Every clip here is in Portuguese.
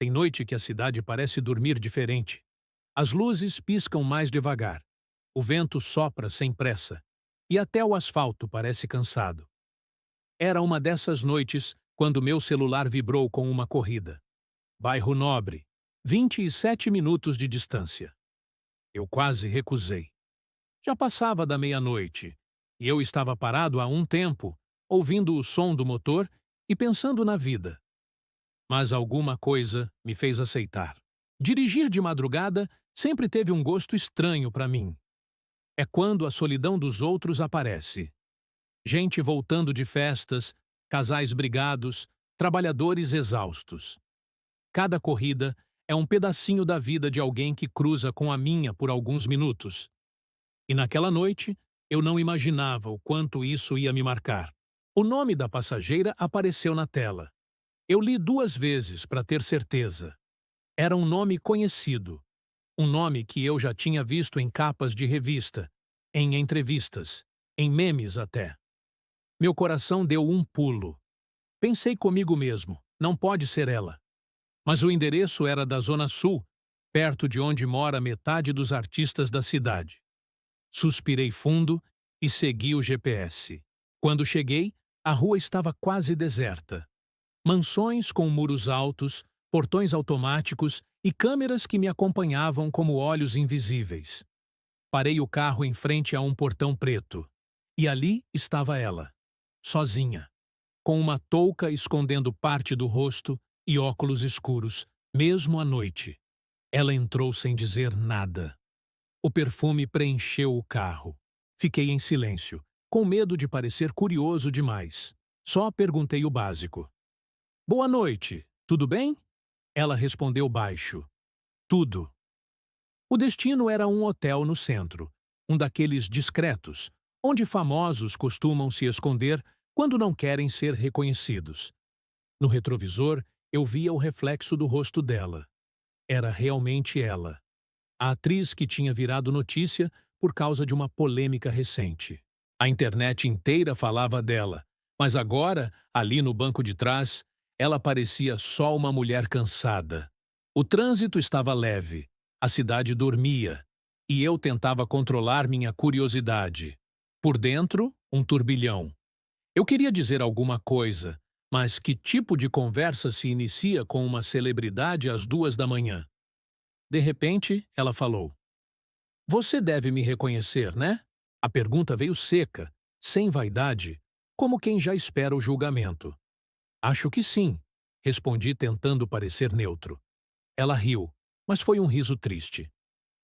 Tem noite que a cidade parece dormir diferente. As luzes piscam mais devagar. O vento sopra sem pressa. E até o asfalto parece cansado. Era uma dessas noites quando meu celular vibrou com uma corrida. Bairro Nobre, 27 minutos de distância. Eu quase recusei. Já passava da meia-noite, e eu estava parado há um tempo, ouvindo o som do motor e pensando na vida. Mas alguma coisa me fez aceitar. Dirigir de madrugada sempre teve um gosto estranho para mim. É quando a solidão dos outros aparece. Gente voltando de festas, casais brigados, trabalhadores exaustos. Cada corrida é um pedacinho da vida de alguém que cruza com a minha por alguns minutos. E naquela noite, eu não imaginava o quanto isso ia me marcar. O nome da passageira apareceu na tela. Eu li 2 vezes para ter certeza. Era um nome conhecido. Um nome que eu já tinha visto em capas de revista, em entrevistas, em memes até. Meu coração deu um pulo. Pensei comigo mesmo, não pode ser ela. Mas o endereço era da Zona Sul, perto de onde mora metade dos artistas da cidade. Suspirei fundo e segui o GPS. Quando cheguei, a rua estava quase deserta. Mansões com muros altos, portões automáticos e câmeras que me acompanhavam como olhos invisíveis. Parei o carro em frente a um portão preto. E ali estava ela, sozinha, com uma touca escondendo parte do rosto e óculos escuros, mesmo à noite. Ela entrou sem dizer nada. O perfume preencheu o carro. Fiquei em silêncio, com medo de parecer curioso demais. Só perguntei o básico. Boa noite, tudo bem? Ela respondeu baixo. Tudo. O destino era um hotel no centro, um daqueles discretos, onde famosos costumam se esconder quando não querem ser reconhecidos. No retrovisor, eu via o reflexo do rosto dela. Era realmente ela, a atriz que tinha virado notícia por causa de uma polêmica recente. A internet inteira falava dela, mas agora, ali no banco de trás, ela parecia só uma mulher cansada. O trânsito estava leve, a cidade dormia, e eu tentava controlar minha curiosidade. Por dentro, um turbilhão. Eu queria dizer alguma coisa, mas que tipo de conversa se inicia com uma celebridade às 2 da manhã? De repente, ela falou. Você deve me reconhecer, né? A pergunta veio seca, sem vaidade, como quem já espera o julgamento. Acho que sim, respondi tentando parecer neutro. Ela riu, mas foi um riso triste.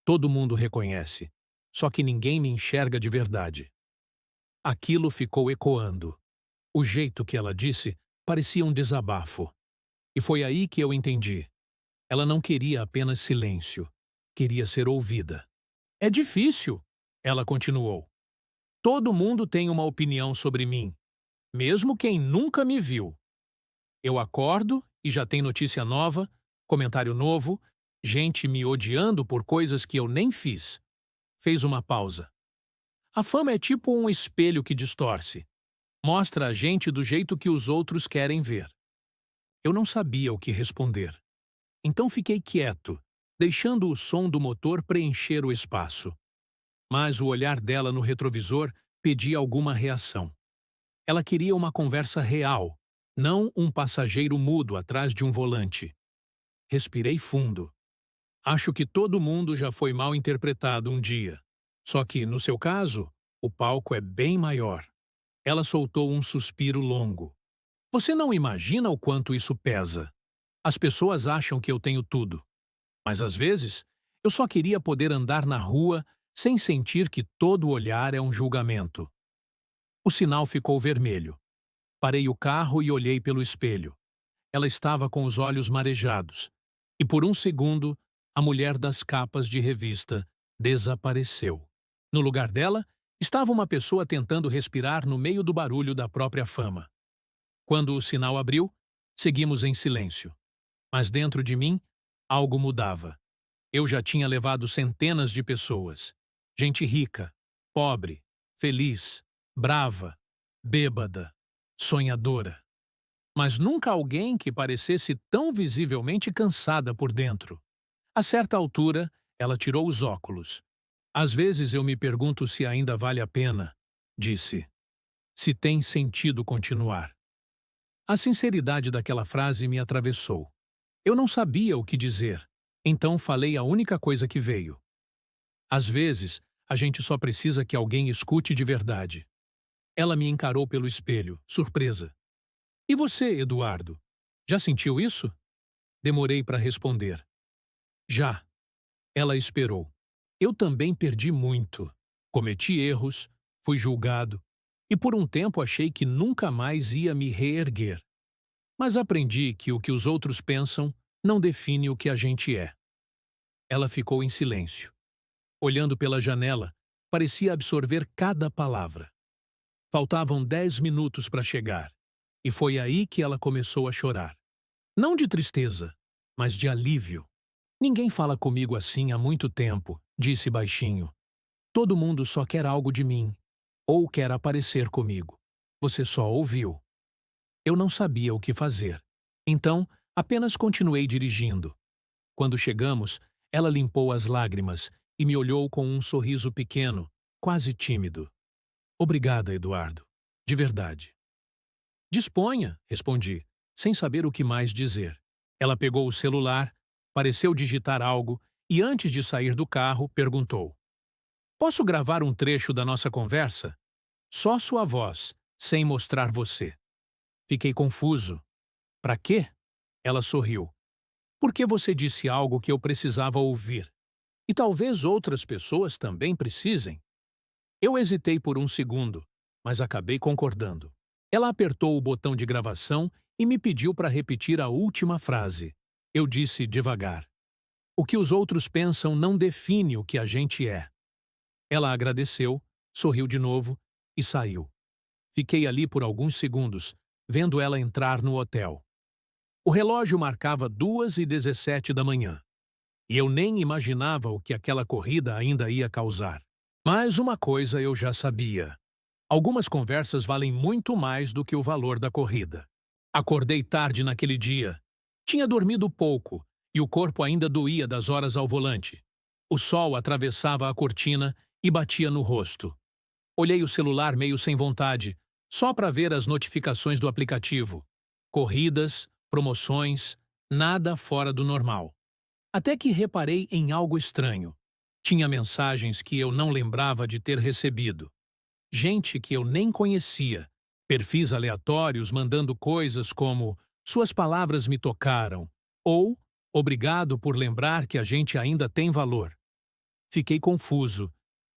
Todo mundo reconhece, só que ninguém me enxerga de verdade. Aquilo ficou ecoando. O jeito que ela disse parecia um desabafo. E foi aí que eu entendi. Ela não queria apenas silêncio, queria ser ouvida. É difícil, ela continuou. Todo mundo tem uma opinião sobre mim, mesmo quem nunca me viu. Eu acordo e já tem notícia nova, comentário novo, gente me odiando por coisas que eu nem fiz. Fez uma pausa. A fama é tipo um espelho que distorce. Mostra a gente do jeito que os outros querem ver. Eu não sabia o que responder. Então fiquei quieto, deixando o som do motor preencher o espaço. Mas o olhar dela no retrovisor pedia alguma reação. Ela queria uma conversa real, não um passageiro mudo atrás de um volante. Respirei fundo. Acho que todo mundo já foi mal interpretado um dia. Só que, no seu caso, o palco é bem maior. Ela soltou um suspiro longo. Você não imagina o quanto isso pesa. As pessoas acham que eu tenho tudo. Mas às vezes, eu só queria poder andar na rua sem sentir que todo olhar é um julgamento. O sinal ficou vermelho. Parei o carro e olhei pelo espelho. Ela estava com os olhos marejados. E por um segundo, a mulher das capas de revista desapareceu. No lugar dela, estava uma pessoa tentando respirar no meio do barulho da própria fama. Quando o sinal abriu, seguimos em silêncio. Mas dentro de mim, algo mudava. Eu já tinha levado centenas de pessoas. Gente rica, pobre, feliz, brava, bêbada, sonhadora. mas nunca alguém que parecesse tão visivelmente cansada por dentro. A certa altura, ela tirou os óculos. Às vezes eu me pergunto se ainda vale a pena, disse. Se tem sentido continuar. A sinceridade daquela frase me atravessou. Eu não sabia o que dizer, então falei a única coisa que veio. Às vezes, a gente só precisa que alguém escute de verdade. Ela me encarou pelo espelho, surpresa. E você, Eduardo? Já sentiu isso? Demorei para responder. Já. Ela esperou. Eu também perdi muito. Cometi erros, fui julgado, e por um tempo achei que nunca mais ia me reerguer. Mas aprendi que o que os outros pensam não define o que a gente é. Ela ficou em silêncio. Olhando pela janela, parecia absorver cada palavra. Faltavam 10 minutos para chegar, e foi aí que ela começou a chorar. Não de tristeza, mas de alívio. Ninguém fala comigo assim há muito tempo, disse baixinho. Todo mundo só quer algo de mim, ou quer aparecer comigo. Você só ouviu. Eu não sabia o que fazer. Então, apenas continuei dirigindo. Quando chegamos, ela limpou as lágrimas e me olhou com um sorriso pequeno, quase tímido. Obrigada, Eduardo. De verdade. Disponha, respondi, sem saber o que mais dizer. Ela pegou o celular, pareceu digitar algo e, antes de sair do carro, perguntou: Posso gravar um trecho da nossa conversa? Só sua voz, sem mostrar você. Fiquei confuso. Para quê? Ela sorriu. Porque você disse algo que eu precisava ouvir. E talvez outras pessoas também precisem. Eu hesitei por um segundo, mas acabei concordando. Ela apertou o botão de gravação e me pediu para repetir a última frase. Eu disse devagar. O que os outros pensam não define o que a gente é. Ela agradeceu, sorriu de novo e saiu. Fiquei ali por alguns segundos, vendo ela entrar no hotel. O relógio marcava 2h17 da manhã. E eu nem imaginava o que aquela corrida ainda ia causar. Mas uma coisa eu já sabia. Algumas conversas valem muito mais do que o valor da corrida. Acordei tarde naquele dia. Tinha dormido pouco e o corpo ainda doía das horas ao volante. O sol atravessava a cortina e batia no rosto. Olhei o celular meio sem vontade, só para ver as notificações do aplicativo. Corridas, promoções, nada fora do normal. Até que reparei em algo estranho. Tinha mensagens que eu não lembrava de ter recebido. Gente que eu nem conhecia. Perfis aleatórios mandando coisas como "Suas palavras me tocaram" ou "Obrigado por lembrar que a gente ainda tem valor". Fiquei confuso.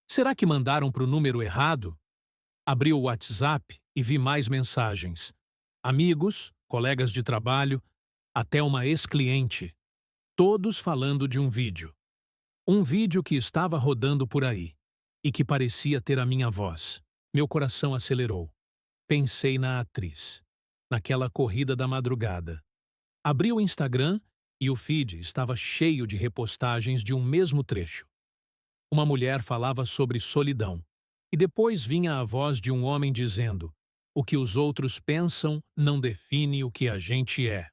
Será que mandaram para o número errado? Abri o WhatsApp e vi mais mensagens. Amigos, colegas de trabalho, até uma ex-cliente. Todos falando de um vídeo. Um vídeo que estava rodando por aí e que parecia ter a minha voz. Meu coração acelerou. Pensei na atriz, naquela corrida da madrugada. Abri o Instagram e o feed estava cheio de repostagens de um mesmo trecho. Uma mulher falava sobre solidão e depois vinha a voz de um homem dizendo: "O que os outros pensam não define o que a gente é."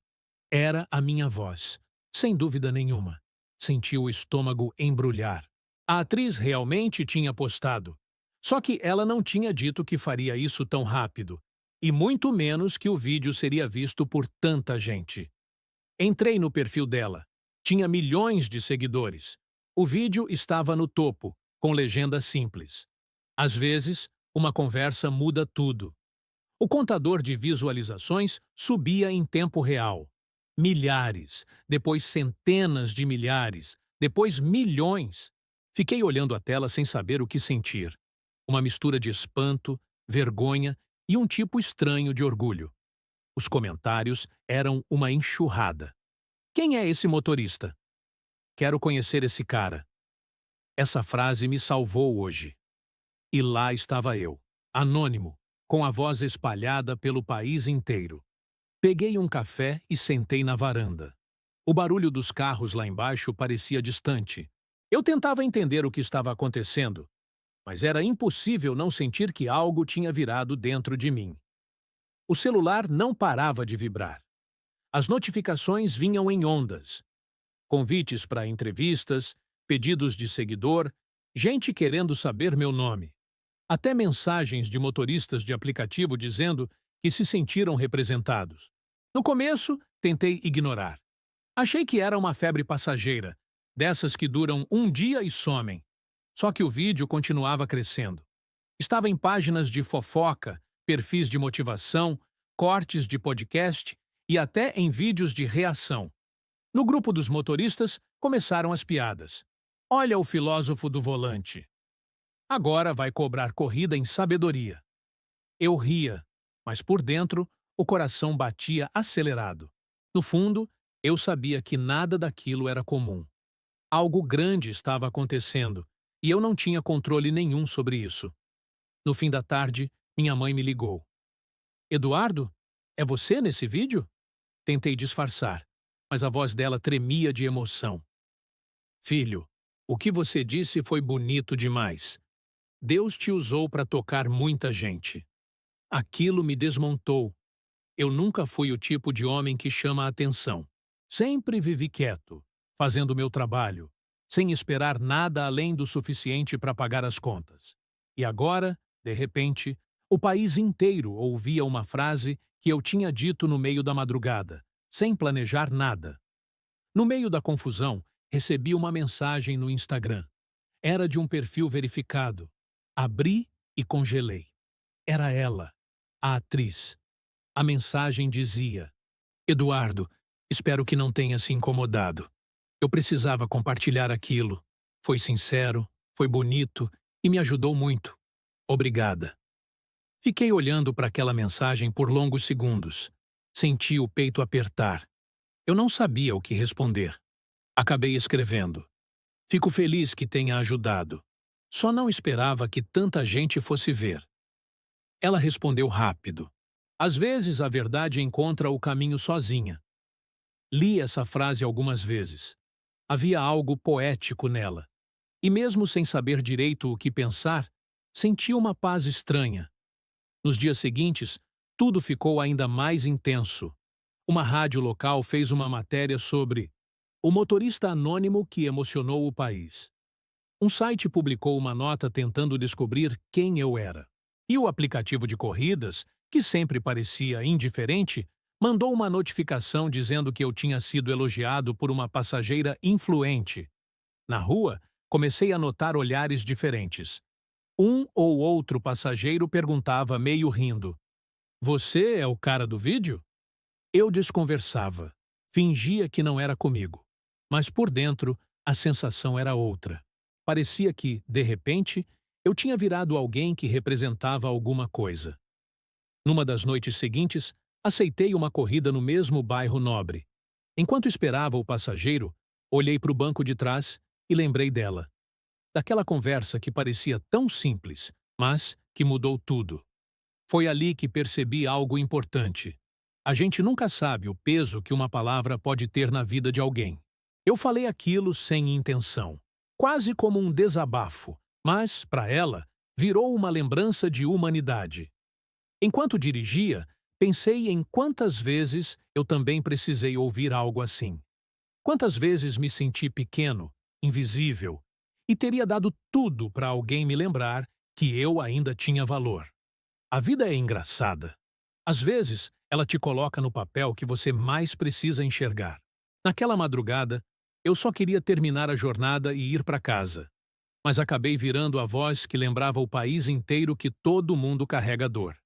Era a minha voz, sem dúvida nenhuma. Senti o estômago embrulhar. A atriz realmente tinha postado. Só que ela não tinha dito que faria isso tão rápido, e muito menos que o vídeo seria visto por tanta gente. Entrei no perfil dela. Tinha milhões de seguidores. O vídeo estava no topo, com legenda simples. Às vezes, uma conversa muda tudo. O contador de visualizações subia em tempo real. Milhares, depois centenas de milhares, depois milhões. Fiquei olhando a tela sem saber o que sentir. Uma mistura de espanto, vergonha e um tipo estranho de orgulho. Os comentários eram uma enxurrada. Quem é esse motorista? Quero conhecer esse cara. Essa frase me salvou hoje. E lá estava eu, anônimo, com a voz espalhada pelo país inteiro. Peguei um café e sentei na varanda. O barulho dos carros lá embaixo parecia distante. Eu tentava entender o que estava acontecendo, mas era impossível não sentir que algo tinha virado dentro de mim. O celular não parava de vibrar. As notificações vinham em ondas. Convites para entrevistas, pedidos de seguidor, gente querendo saber meu nome. Até mensagens de motoristas de aplicativo dizendo que se sentiram representados. No começo, tentei ignorar. Achei que era uma febre passageira, dessas que duram um dia e somem. Só que o vídeo continuava crescendo. Estava em páginas de fofoca, perfis de motivação, cortes de podcast e até em vídeos de reação. No grupo dos motoristas, começaram as piadas. Olha o filósofo do volante. Agora vai cobrar corrida em sabedoria. Eu ria, mas por dentro, o coração batia acelerado. No fundo, eu sabia que nada daquilo era comum. Algo grande estava acontecendo, e eu não tinha controle nenhum sobre isso. No fim da tarde, minha mãe me ligou. Eduardo, é você nesse vídeo? Tentei disfarçar, mas a voz dela tremia de emoção. Filho, o que você disse foi bonito demais. Deus te usou para tocar muita gente. Aquilo me desmontou. Eu nunca fui o tipo de homem que chama a atenção. Sempre vivi quieto, fazendo o meu trabalho, sem esperar nada além do suficiente para pagar as contas. E agora, de repente, o país inteiro ouvia uma frase que eu tinha dito no meio da madrugada, sem planejar nada. No meio da confusão, recebi uma mensagem no Instagram. Era de um perfil verificado. Abri e congelei. Era ela, a atriz. A mensagem dizia: Eduardo, espero que não tenha se incomodado. Eu precisava compartilhar aquilo. Foi sincero, foi bonito e me ajudou muito. Obrigada. Fiquei olhando para aquela mensagem por longos segundos. Senti o peito apertar. Eu não sabia o que responder. Acabei escrevendo. Fico feliz que tenha ajudado. Só não esperava que tanta gente fosse ver. Ela respondeu rápido. Às vezes a verdade encontra o caminho sozinha. Li essa frase algumas vezes. Havia algo poético nela. E mesmo sem saber direito o que pensar, senti uma paz estranha. Nos dias seguintes, tudo ficou ainda mais intenso. Uma rádio local fez uma matéria sobre o motorista anônimo que emocionou o país. Um site publicou uma nota tentando descobrir quem eu era. E o aplicativo de corridas, que sempre parecia indiferente, mandou uma notificação dizendo que eu tinha sido elogiado por uma passageira influente. Na rua, comecei a notar olhares diferentes. Um ou outro passageiro perguntava meio rindo: Você é o cara do vídeo? Eu desconversava, fingia que não era comigo. Mas por dentro, a sensação era outra. Parecia que, de repente, eu tinha virado alguém que representava alguma coisa. Numa das noites seguintes, aceitei uma corrida no mesmo bairro nobre. Enquanto esperava o passageiro, olhei para o banco de trás e lembrei dela. Daquela conversa que parecia tão simples, mas que mudou tudo. Foi ali que percebi algo importante. A gente nunca sabe o peso que uma palavra pode ter na vida de alguém. Eu falei aquilo sem intenção, quase como um desabafo, mas, para ela, virou uma lembrança de humanidade. Enquanto dirigia, pensei em quantas vezes eu também precisei ouvir algo assim. Quantas vezes me senti pequeno, invisível, e teria dado tudo para alguém me lembrar que eu ainda tinha valor. A vida é engraçada. Às vezes, ela te coloca no papel que você mais precisa enxergar. Naquela madrugada, eu só queria terminar a jornada e ir para casa. Mas acabei virando a voz que lembrava o país inteiro que todo mundo carrega dor.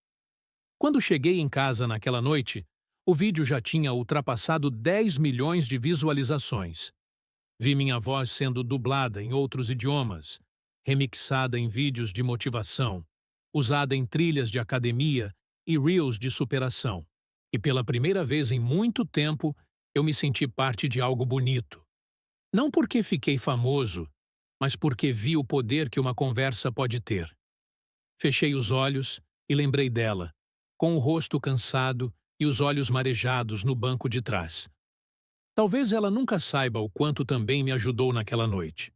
Quando cheguei em casa naquela noite, o vídeo já tinha ultrapassado 10 milhões de visualizações. Vi minha voz sendo dublada em outros idiomas, remixada em vídeos de motivação, usada em trilhas de academia e reels de superação. E pela primeira vez em muito tempo, eu me senti parte de algo bonito. Não porque fiquei famoso, mas porque vi o poder que uma conversa pode ter. Fechei os olhos e lembrei dela, com o rosto cansado e os olhos marejados no banco de trás. Talvez ela nunca saiba o quanto também me ajudou naquela noite.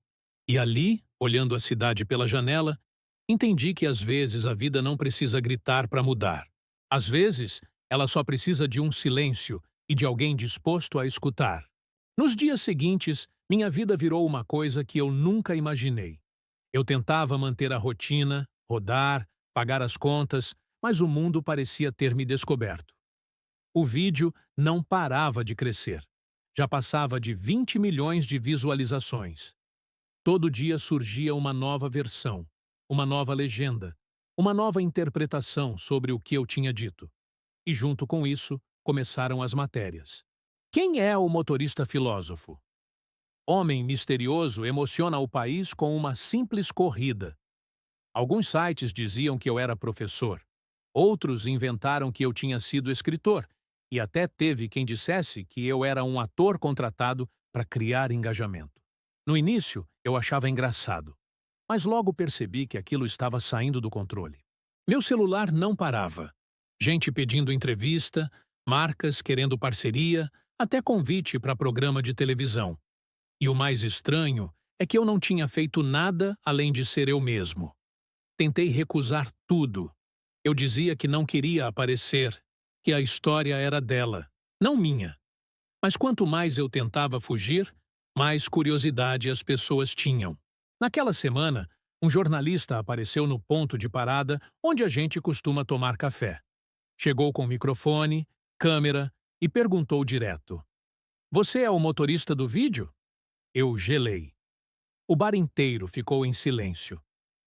E ali, olhando a cidade pela janela, entendi que às vezes a vida não precisa gritar para mudar. Às vezes, Ela só precisa de um silêncio e de alguém disposto a escutar. Nos dias seguintes, minha vida virou uma coisa que eu nunca imaginei. Eu tentava manter a rotina, rodar, pagar as contas, mas o mundo parecia ter me descoberto. O vídeo não parava de crescer. Já passava de 20 milhões de visualizações. Todo dia surgia uma nova versão, uma nova legenda, uma nova interpretação sobre o que eu tinha dito. E junto com isso, começaram as matérias. Quem é o motorista filósofo? Homem misterioso emociona o país com uma simples corrida. Alguns sites diziam que eu era professor. Outros inventaram que eu tinha sido escritor. E até teve quem dissesse que eu era um ator contratado para criar engajamento. No início, eu achava engraçado. Mas logo percebi que aquilo estava saindo do controle. Meu celular não parava. Gente pedindo entrevista, marcas querendo parceria, até convite para programa de televisão. E o mais estranho é que eu não tinha feito nada além de ser eu mesmo. Tentei recusar tudo. Eu dizia que não queria aparecer, que a história era dela, não minha. Mas quanto mais eu tentava fugir, mais curiosidade as pessoas tinham. Naquela semana, um jornalista apareceu no ponto de parada onde a gente costuma tomar café. Chegou com microfone, câmera e perguntou direto: "Você é o motorista do vídeo?" Eu gelei. O bar inteiro ficou em silêncio.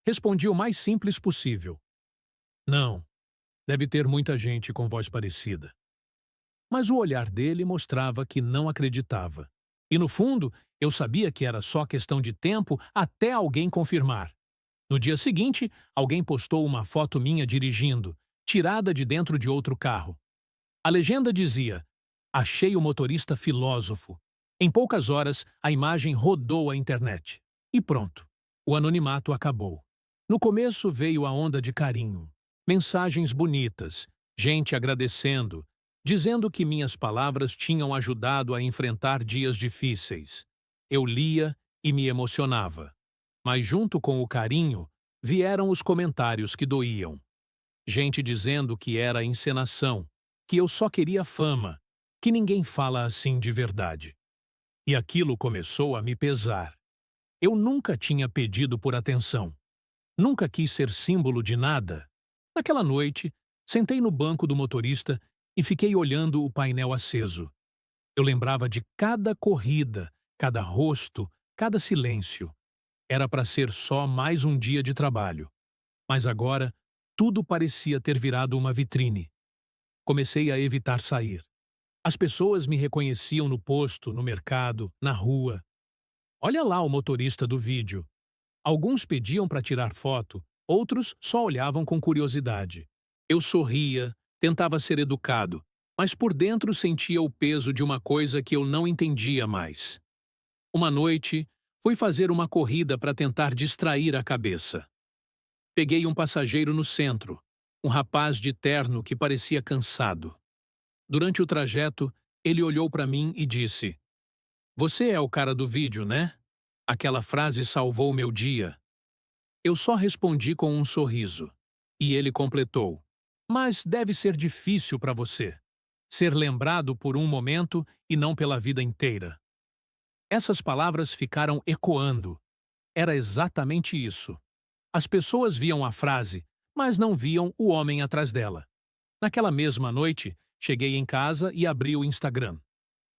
Respondi o mais simples possível: "Não, deve ter muita gente com voz parecida." Mas o olhar dele mostrava que não acreditava. E no fundo, eu sabia que era só questão de tempo até alguém confirmar. No dia seguinte, alguém postou uma foto minha dirigindo, tirada de dentro de outro carro. A legenda dizia: "Achei o motorista filósofo." Em poucas horas, a imagem rodou a internet. E pronto, o anonimato acabou. No começo veio a onda de carinho, mensagens bonitas, gente agradecendo, dizendo que minhas palavras tinham ajudado a enfrentar dias difíceis. Eu lia e me emocionava. Mas junto com o carinho, vieram os comentários que doíam. Gente dizendo que era encenação, que eu só queria fama, que ninguém fala assim de verdade. E aquilo começou a me pesar. Eu nunca tinha pedido por atenção. Nunca quis ser símbolo de nada. Naquela noite, sentei no banco do motorista e fiquei olhando o painel aceso. Eu lembrava de cada corrida, cada rosto, cada silêncio. Era para ser só mais um dia de trabalho. Mas agora, tudo parecia ter virado uma vitrine. Comecei a evitar sair. As pessoas me reconheciam no posto, no mercado, na rua. "Olha lá o motorista do vídeo." Alguns pediam para tirar foto, outros só olhavam com curiosidade. Eu sorria, tentava ser educado, mas por dentro sentia o peso de uma coisa que eu não entendia mais. Uma noite, fui fazer uma corrida para tentar distrair a cabeça. Peguei um passageiro no centro, um rapaz de terno que parecia cansado. Durante o trajeto, ele olhou para mim e disse: "Você é o cara do vídeo, né?" Aquela frase salvou meu dia. Eu só respondi com um sorriso. E ele completou: "Mas deve ser difícil para você. Ser lembrado por um momento e não pela vida inteira." Essas palavras ficaram ecoando. Era exatamente isso. As pessoas viam a frase, mas não viam o homem atrás dela. Naquela mesma noite, cheguei em casa e abri o Instagram.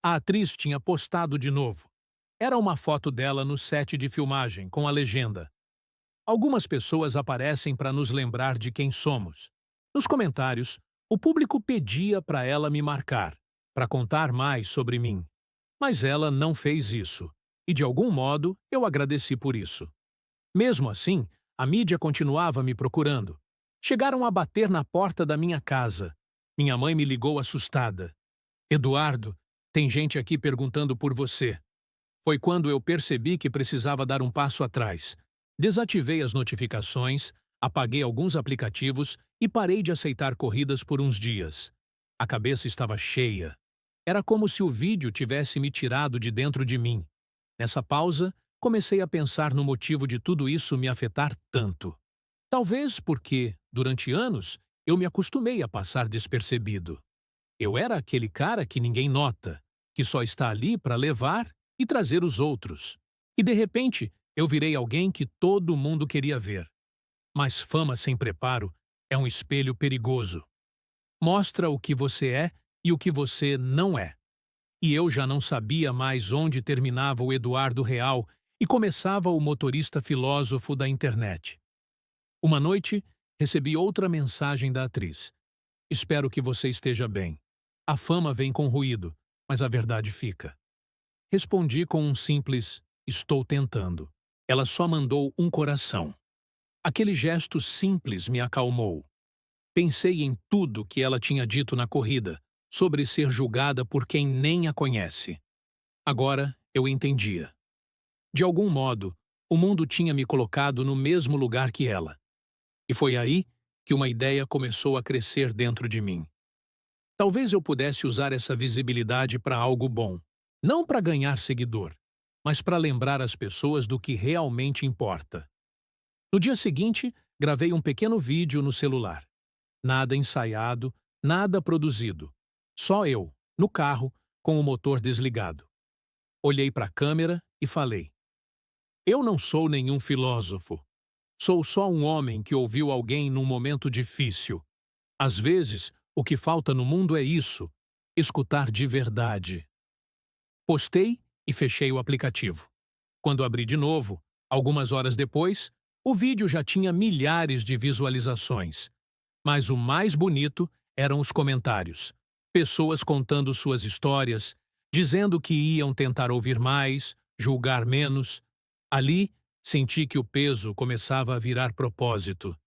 A atriz tinha postado de novo. Era uma foto dela no set de filmagem, com a legenda: "Algumas pessoas aparecem para nos lembrar de quem somos." Nos comentários, o público pedia para ela me marcar, para contar mais sobre mim. Mas ela não fez isso. E de algum modo, eu agradeci por isso. Mesmo assim, a mídia continuava me procurando. Chegaram a bater na porta da minha casa. Minha mãe me ligou assustada: "Eduardo, tem gente aqui perguntando por você." Foi quando eu percebi que precisava dar um passo atrás. Desativei as notificações, apaguei alguns aplicativos e parei de aceitar corridas por uns dias. A cabeça estava cheia. Era como se o vídeo tivesse me tirado de dentro de mim. Nessa pausa, comecei a pensar no motivo de tudo isso me afetar tanto. Talvez porque, durante anos, eu me acostumei a passar despercebido. Eu era aquele cara que ninguém nota, que só está ali para levar e trazer os outros. E de repente, eu virei alguém que todo mundo queria ver. Mas fama sem preparo é um espelho perigoso. Mostra o que você é e o que você não é. E eu já não sabia mais onde terminava o Eduardo real e começava o motorista filósofo da internet. Uma noite, recebi outra mensagem da atriz. Espero que você esteja bem. A fama vem com ruído, mas a verdade fica. Respondi com um simples estou tentando. Ela só mandou um coração. Aquele gesto simples me acalmou. Pensei em tudo que ela tinha dito na corrida, sobre ser julgada por quem nem a conhece. Agora eu entendia. De algum modo, o mundo tinha me colocado no mesmo lugar que ela. E foi aí que uma ideia começou a crescer dentro de mim. Talvez eu pudesse usar essa visibilidade para algo bom. Não para ganhar seguidor, mas para lembrar as pessoas do que realmente importa. No dia seguinte, gravei um pequeno vídeo no celular. Nada ensaiado, nada produzido. Só eu, no carro, com o motor desligado. Olhei para a câmera e falei: eu não sou nenhum filósofo. Sou só um homem que ouviu alguém num momento difícil. Às vezes, o que falta no mundo é isso: escutar de verdade. Postei e fechei o aplicativo. Quando abri de novo, algumas horas depois, o vídeo já tinha milhares de visualizações. Mas o mais bonito eram os comentários. Pessoas contando suas histórias, dizendo que iam tentar ouvir mais, julgar menos. Ali, senti que o peso começava a virar propósito.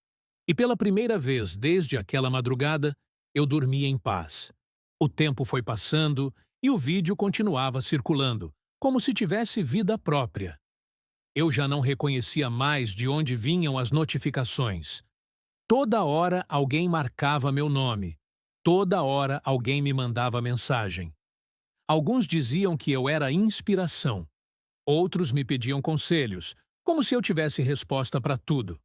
E pela primeira vez desde aquela madrugada, eu dormi em paz. O tempo foi passando e o vídeo continuava circulando, como se tivesse vida própria. Eu já não reconhecia mais de onde vinham as notificações. Toda hora alguém marcava meu nome. Toda hora alguém me mandava mensagem. Alguns diziam que eu era inspiração. Outros me pediam conselhos, como se eu tivesse resposta para tudo.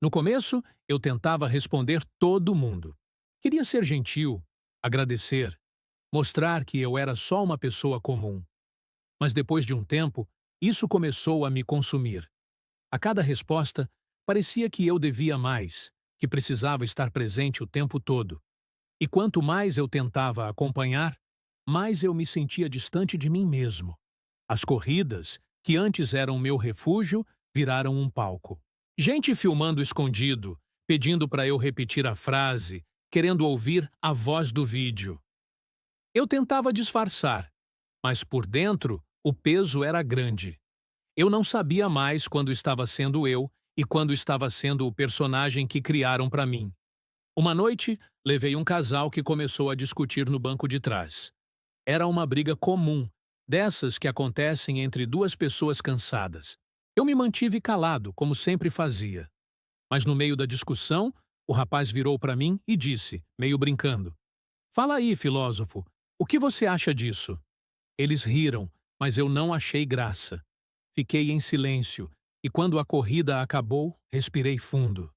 No começo, eu tentava responder todo mundo. Queria ser gentil, agradecer, mostrar que eu era só uma pessoa comum. Mas depois de um tempo, isso começou a me consumir. A cada resposta, parecia que eu devia mais, que precisava estar presente o tempo todo. E quanto mais eu tentava acompanhar, mais eu me sentia distante de mim mesmo. As corridas, que antes eram meu refúgio, viraram um palco. Gente filmando escondido, pedindo para eu repetir a frase, querendo ouvir a voz do vídeo. Eu tentava disfarçar, mas por dentro o peso era grande. Eu não sabia mais quando estava sendo eu e quando estava sendo o personagem que criaram para mim. Uma noite, levei um casal que começou a discutir no banco de trás. Era uma briga comum, dessas que acontecem entre duas pessoas cansadas. Eu me mantive calado, como sempre fazia. Mas no meio da discussão, o rapaz virou para mim e disse, meio brincando: fala aí, filósofo, o que você acha disso? Eles riram, mas eu não achei graça. Fiquei em silêncio, e quando a corrida acabou, respirei fundo.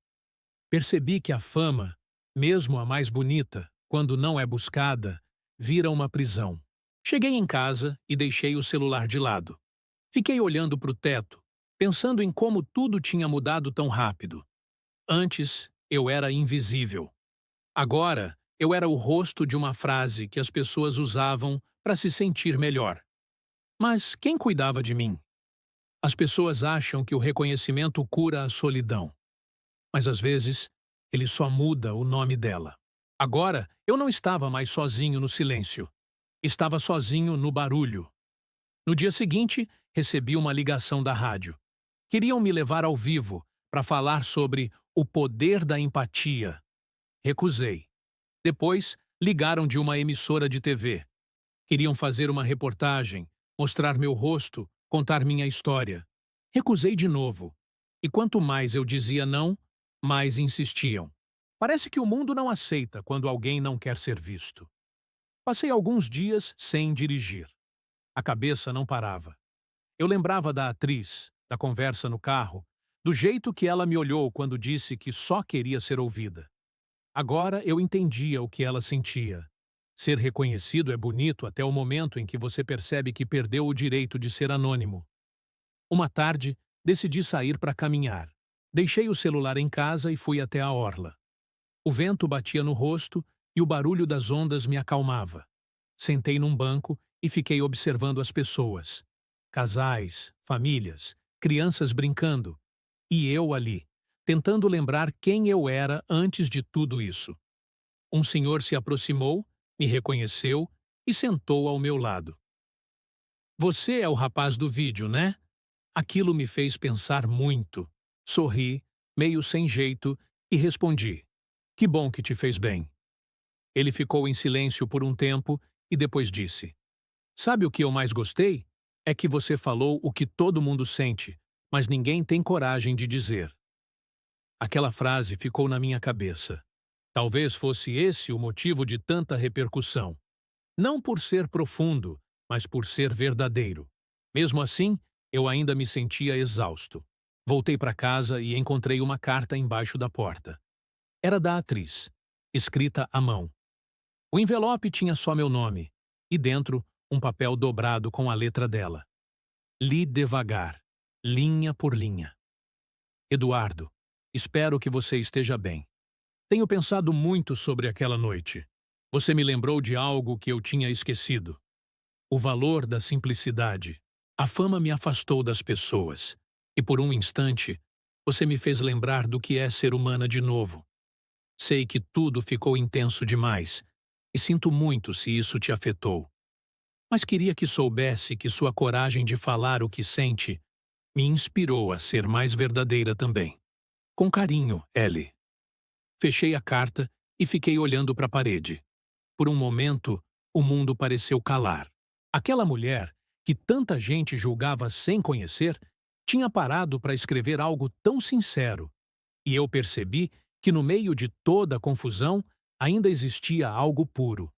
Percebi que a fama, mesmo a mais bonita, quando não é buscada, vira uma prisão. Cheguei em casa e deixei o celular de lado. Fiquei olhando para o teto, pensando em como tudo tinha mudado tão rápido. Antes, eu era invisível. Agora, eu era o rosto de uma frase que as pessoas usavam para se sentir melhor. Mas quem cuidava de mim? As pessoas acham que o reconhecimento cura a solidão. Mas às vezes, ele só muda o nome dela. Agora, eu não estava mais sozinho no silêncio. Estava sozinho no barulho. No dia seguinte, recebi uma ligação da rádio. Queriam me levar ao vivo para falar sobre o poder da empatia. Recusei. Depois, ligaram de uma emissora de TV. Queriam fazer uma reportagem, mostrar meu rosto, contar minha história. Recusei de novo. E quanto mais eu dizia não, mais insistiam. Parece que o mundo não aceita quando alguém não quer ser visto. Passei alguns dias sem dirigir. A cabeça não parava. Eu lembrava da atriz, da conversa no carro, do jeito que ela me olhou quando disse que só queria ser ouvida. Agora eu entendia o que ela sentia. Ser reconhecido é bonito até o momento em que você percebe que perdeu o direito de ser anônimo. Uma tarde, decidi sair para caminhar. Deixei o celular em casa e fui até a orla. O vento batia no rosto e o barulho das ondas me acalmava. Sentei num banco e fiquei observando as pessoas. Casais, famílias, crianças brincando. E eu ali, tentando lembrar quem eu era antes de tudo isso. Um senhor se aproximou, me reconheceu e sentou ao meu lado. Você é o rapaz do vídeo, né? Aquilo me fez pensar muito. Sorri, meio sem jeito, e respondi: Que bom que te fez bem. Ele ficou em silêncio por um tempo e depois disse: Sabe o que eu mais gostei? É que você falou o que todo mundo sente, mas ninguém tem coragem de dizer. Aquela frase ficou na minha cabeça. Talvez fosse esse o motivo de tanta repercussão. Não por ser profundo, mas por ser verdadeiro. Mesmo assim, eu ainda me sentia exausto. Voltei para casa e encontrei uma carta embaixo da porta. Era da atriz, escrita à mão. O envelope tinha só meu nome, e dentro um papel dobrado com a letra dela. Li devagar, linha por linha. Eduardo, espero que você esteja bem. Tenho pensado muito sobre aquela noite. Você me lembrou de algo que eu tinha esquecido. O valor da simplicidade. A fama me afastou das pessoas. E por um instante, você me fez lembrar do que é ser humana de novo. Sei que tudo ficou intenso demais, e sinto muito se isso te afetou. Mas queria que soubesse que sua coragem de falar o que sente me inspirou a ser mais verdadeira também. Com carinho, Ellie. Fechei a carta e fiquei olhando para a parede. Por um momento, o mundo pareceu calar. Aquela mulher, que tanta gente julgava sem conhecer, tinha parado para escrever algo tão sincero. E eu percebi que no meio de toda a confusão ainda existia algo puro.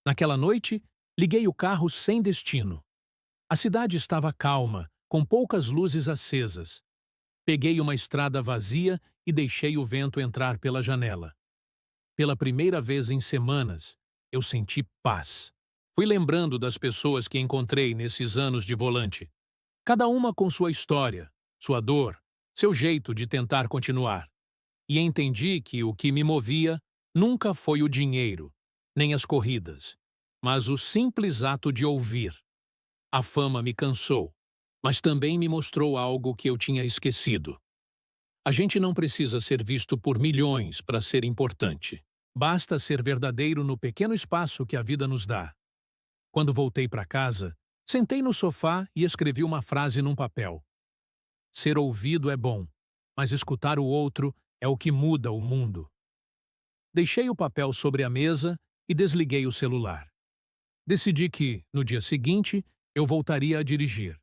Naquela noite, liguei o carro sem destino. A cidade estava calma, com poucas luzes acesas. Peguei uma estrada vazia e deixei o vento entrar pela janela. Pela primeira vez em semanas, eu senti paz. Fui lembrando das pessoas que encontrei nesses anos de volante. Cada uma com sua história, sua dor, seu jeito de tentar continuar. E entendi que o que me movia nunca foi o dinheiro, nem as corridas, mas o simples ato de ouvir. A fama me cansou, mas também me mostrou algo que eu tinha esquecido. A gente não precisa ser visto por milhões para ser importante. Basta ser verdadeiro no pequeno espaço que a vida nos dá. Quando voltei para casa, sentei no sofá e escrevi uma frase num papel. Ser ouvido é bom, mas escutar o outro é o que muda o mundo. Deixei o papel sobre a mesa e desliguei o celular. Decidi que, no dia seguinte, eu voltaria a dirigir.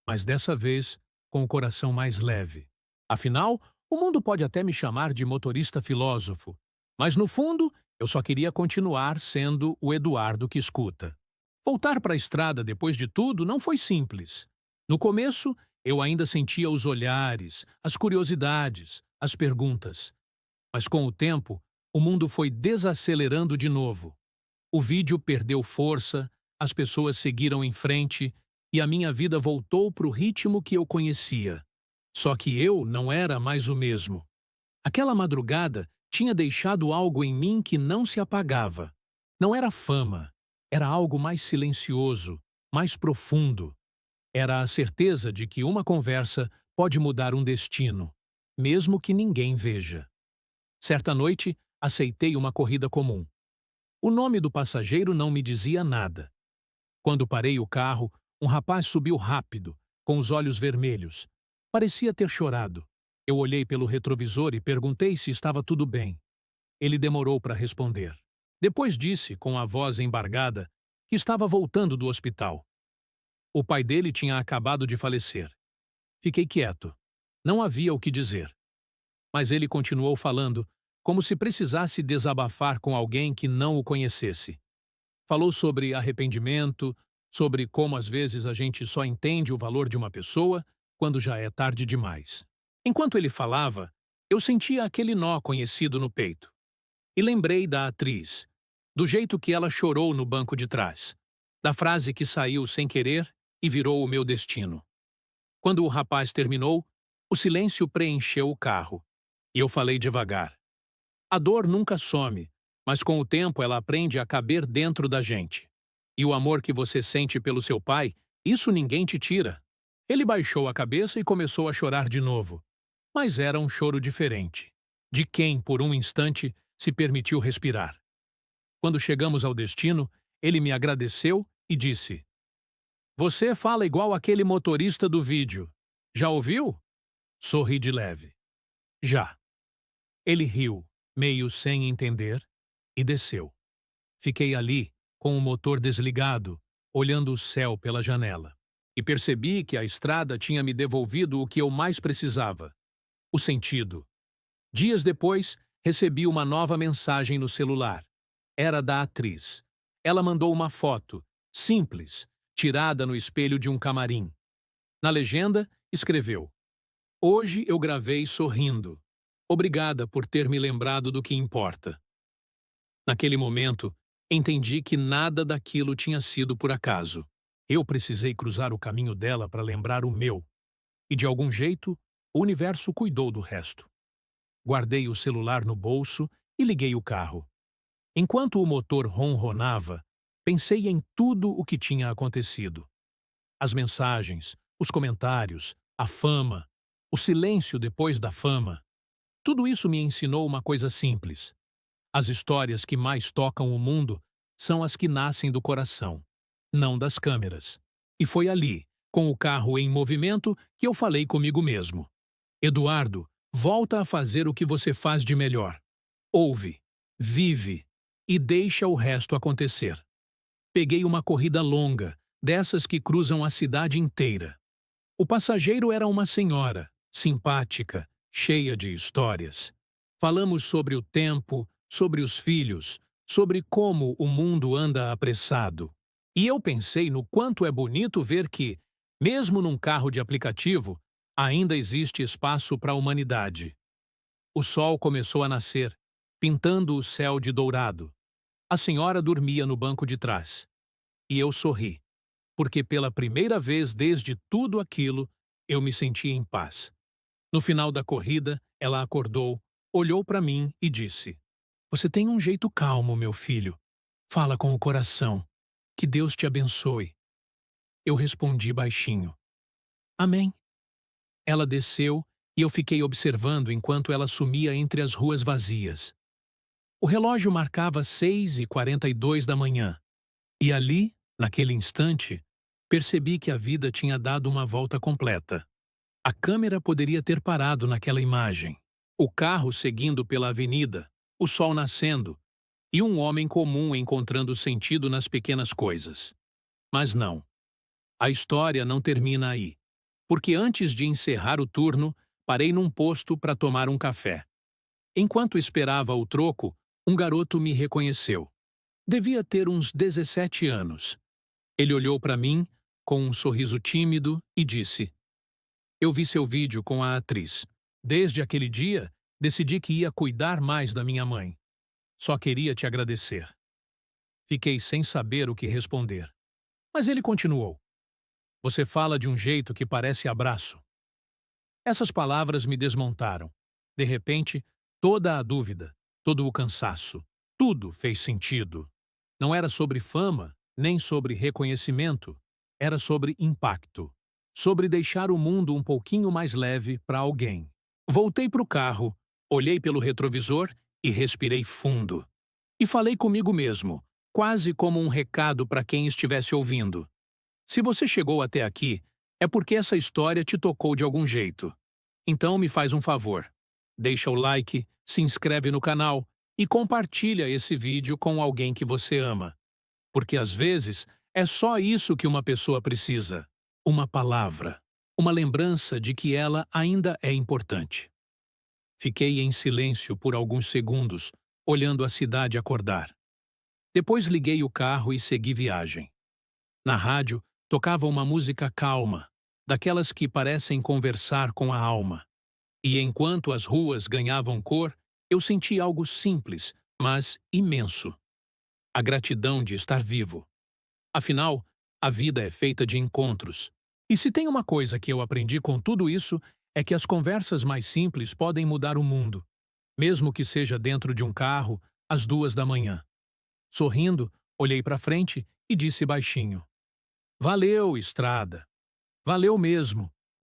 Mas dessa vez, com o coração mais leve. Afinal, o mundo pode até me chamar de motorista filósofo, mas no fundo, eu só queria continuar sendo o Eduardo que escuta. Voltar para a estrada depois de tudo não foi simples. No começo, eu ainda sentia os olhares, as curiosidades, as perguntas. Mas com o tempo, o mundo foi desacelerando de novo. O vídeo perdeu força, as pessoas seguiram em frente e a minha vida voltou para o ritmo que eu conhecia. Só que eu não era mais o mesmo. Aquela madrugada tinha deixado algo em mim que não se apagava. Não era fama, era algo mais silencioso, mais profundo. Era a certeza de que uma conversa pode mudar um destino, mesmo que ninguém veja. Certa noite, aceitei uma corrida comum. O nome do passageiro não me dizia nada. Quando parei o carro, um rapaz subiu rápido, com os olhos vermelhos. Parecia ter chorado. Eu olhei pelo retrovisor e perguntei se estava tudo bem. Ele demorou para responder. Depois disse, com a voz embargada, que estava voltando do hospital. O pai dele tinha acabado de falecer. Fiquei quieto. Não havia o que dizer. Mas ele continuou falando, como se precisasse desabafar com alguém que não o conhecesse. Falou sobre arrependimento, sobre como às vezes a gente só entende o valor de uma pessoa quando já é tarde demais. Enquanto ele falava, eu sentia aquele nó conhecido no peito. E lembrei da atriz, do jeito que ela chorou no banco de trás, da frase que saiu sem querer e virou o meu destino. Quando o rapaz terminou, o silêncio preencheu o carro, e eu falei devagar. A dor nunca some, mas com o tempo ela aprende a caber dentro da gente. E o amor que você sente pelo seu pai, isso ninguém te tira. Ele baixou a cabeça e começou a chorar de novo. Mas era um choro diferente, de quem, por um instante, se permitiu respirar. Quando chegamos ao destino, ele me agradeceu e disse: Você fala igual aquele motorista do vídeo. Já ouviu? Sorri de leve. Já. Ele riu, meio sem entender, e desceu. Fiquei ali, com o motor desligado, olhando o céu pela janela. E percebi que a estrada tinha me devolvido o que eu mais precisava: o sentido. Dias depois, recebi uma nova mensagem no celular. Era da atriz. Ela mandou uma foto, simples, tirada no espelho de um camarim. Na legenda, escreveu: Hoje eu gravei sorrindo. Obrigada por ter me lembrado do que importa. Naquele momento, entendi que nada daquilo tinha sido por acaso. Eu precisei cruzar o caminho dela para lembrar o meu. E de algum jeito, o universo cuidou do resto. Guardei o celular no bolso e liguei o carro. Enquanto o motor ronronava, pensei em tudo o que tinha acontecido. As mensagens, os comentários, a fama, o silêncio depois da fama. Tudo isso me ensinou uma coisa simples. As histórias que mais tocam o mundo são as que nascem do coração, não das câmeras. E foi ali, com o carro em movimento, que eu falei comigo mesmo. Eduardo, volta a fazer o que você faz de melhor. Ouve, vive e deixa o resto acontecer. Peguei uma corrida longa, dessas que cruzam a cidade inteira. O passageiro era uma senhora, simpática, cheia de histórias. Falamos sobre o tempo, sobre os filhos, sobre como o mundo anda apressado. E eu pensei no quanto é bonito ver que, mesmo num carro de aplicativo, ainda existe espaço para a humanidade. O sol começou a nascer, pintando o céu de dourado. A senhora dormia no banco de trás. E eu sorri, porque pela primeira vez desde tudo aquilo, eu me senti em paz. No final da corrida, ela acordou, olhou para mim e disse: Você tem um jeito calmo, meu filho. Fala com o coração. Que Deus te abençoe. Eu respondi baixinho: Amém. Ela desceu e eu fiquei observando enquanto ela sumia entre as ruas vazias. O relógio marcava 6h42 da manhã. E ali, naquele instante, percebi que a vida tinha dado uma volta completa. A câmera poderia ter parado naquela imagem. O carro seguindo pela avenida, o sol nascendo, e um homem comum encontrando sentido nas pequenas coisas. Mas não. A história não termina aí. Porque antes de encerrar o turno, parei num posto para tomar um café. Enquanto esperava o troco, um garoto me reconheceu. Devia ter uns 17 anos. Ele olhou para mim, com um sorriso tímido, e disse: Eu vi seu vídeo com a atriz. Desde aquele dia, decidi que ia cuidar mais da minha mãe. Só queria te agradecer. Fiquei sem saber o que responder. Mas ele continuou: Você fala de um jeito que parece abraço. Essas palavras me desmontaram. De repente, toda a dúvida, todo o cansaço, tudo fez sentido. Não era sobre fama, nem sobre reconhecimento. Era sobre impacto. Sobre deixar o mundo um pouquinho mais leve para alguém. Voltei para o carro, olhei pelo retrovisor e respirei fundo. E falei comigo mesmo, quase como um recado para quem estivesse ouvindo. Se você chegou até aqui, é porque essa história te tocou de algum jeito. Então me faz um favor. Deixa o like, se inscreve no canal e compartilha esse vídeo com alguém que você ama. Porque às vezes é só isso que uma pessoa precisa. Uma palavra. Uma lembrança de que ela ainda é importante. Fiquei em silêncio por alguns segundos, olhando a cidade acordar. Depois liguei o carro e segui viagem. Na rádio, tocava uma música calma, daquelas que parecem conversar com a alma. E enquanto as ruas ganhavam cor, eu senti algo simples, mas imenso. a gratidão de estar vivo. Afinal, a vida é feita de encontros. E se tem uma coisa que eu aprendi com tudo isso, é que as conversas mais simples podem mudar o mundo, mesmo que seja dentro de um carro, às 2 da manhã. Sorrindo, olhei para frente e disse baixinho: Valeu, estrada. Valeu mesmo.